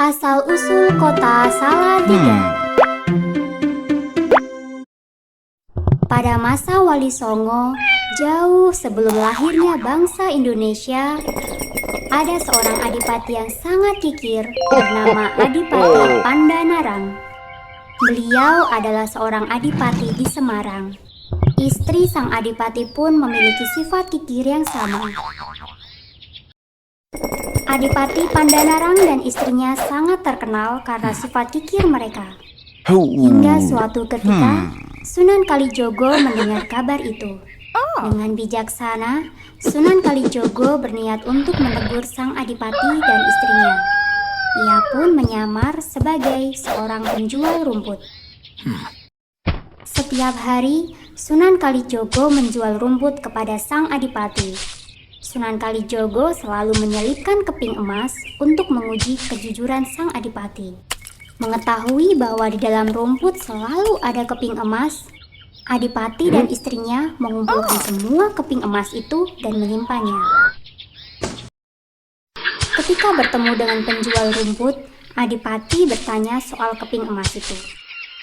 Asal-usul kota Salatiga. Pada masa Wali Songo, jauh sebelum lahirnya bangsa Indonesia, ada seorang adipati yang sangat kikir bernama Adipati Pandanarang. Beliau adalah seorang adipati di Semarang. Istri sang adipati pun memiliki sifat kikir yang sama. Adipati Pandanarang dan istrinya sangat terkenal karena sifat kikir mereka. Hingga suatu ketika, Sunan Kalijogo mendengar kabar itu. Dengan bijaksana, Sunan Kalijogo berniat untuk menegur sang adipati dan istrinya. Ia pun menyamar sebagai seorang penjual rumput. Setiap hari, Sunan Kalijogo menjual rumput kepada sang adipati. Sunan Kalijogo selalu menyelipkan keping emas untuk menguji kejujuran sang adipati. Mengetahui bahwa di dalam rumput selalu ada keping emas, adipati dan istrinya mengumpulkan semua keping emas itu dan menyimpannya. Ketika bertemu dengan penjual rumput, adipati bertanya soal keping emas itu.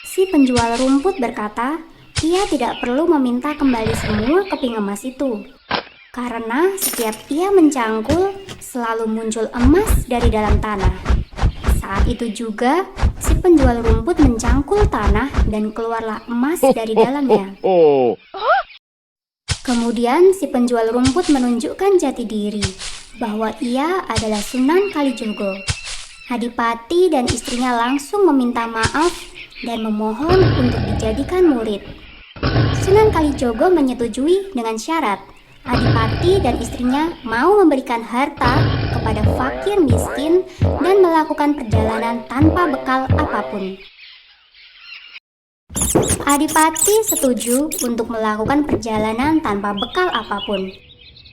Si penjual rumput berkata, ia tidak perlu meminta kembali semua keping emas itu. Karena setiap ia mencangkul, selalu muncul emas dari dalam tanah. Saat itu juga, si penjual rumput mencangkul tanah dan keluarlah emas dari dalamnya. Kemudian si penjual rumput menunjukkan jati diri, bahwa ia adalah Sunan Kalijogo. Adipati dan istrinya langsung meminta maaf dan memohon untuk dijadikan murid. Sunan Kalijogo menyetujui dengan syarat. Adipati dan istrinya mau memberikan harta kepada fakir miskin dan melakukan perjalanan tanpa bekal apapun. Adipati setuju untuk melakukan perjalanan tanpa bekal apapun.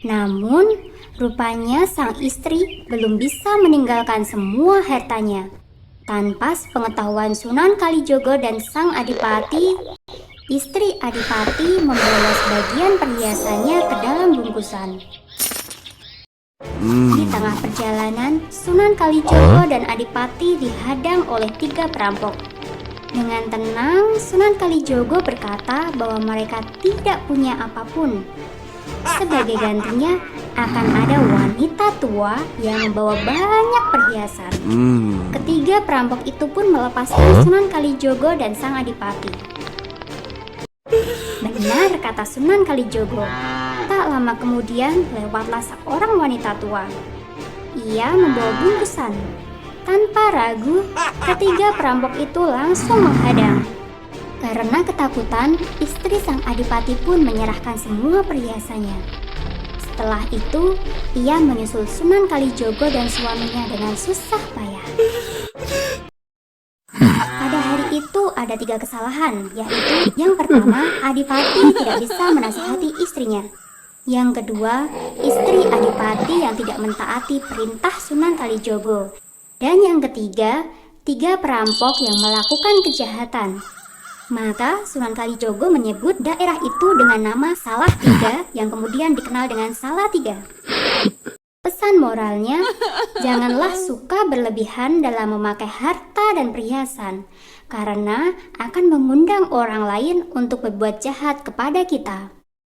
Namun, rupanya sang istri belum bisa meninggalkan semua hartanya. Tanpa sepengetahuan Sunan Kalijogo dan sang adipati, istri adipati membawa sebagian perhiasannya ke dalam bungkusan. Di tengah perjalanan, Sunan Kalijogo dan adipati dihadang oleh 3 perampok. Dengan tenang, Sunan Kalijogo berkata bahwa mereka tidak punya apapun. Sebagai gantinya, akan ada wanita tua yang membawa banyak perhiasan. Ketiga perampok itu pun melepaskan Sunan Kalijogo dan sang adipati. Benar kata Sunan Kalijogo. Tak lama kemudian lewatlah seorang wanita tua. Ia membawa bungkusan. Tanpa ragu, ketiga perampok itu langsung menghadang. Karena ketakutan, istri sang adipati pun menyerahkan semua perhiasannya. Setelah itu, ia menyusul Sunan Kalijogo dan suaminya dengan susah payah. Pada hari itu ada 3 kesalahan, yaitu yang pertama, adipati tidak bisa menasihati istrinya. Yang kedua, istri adipati yang tidak mentaati perintah Sunan Kalijogo. Dan yang ketiga, 3 perampok yang melakukan kejahatan. Maka Sunan Kalijogo menyebut daerah itu dengan nama Salatiga yang kemudian dikenal dengan Salatiga. Pesan moralnya, janganlah suka berlebihan dalam memakai harta dan perhiasan, karena akan mengundang orang lain untuk berbuat jahat kepada kita.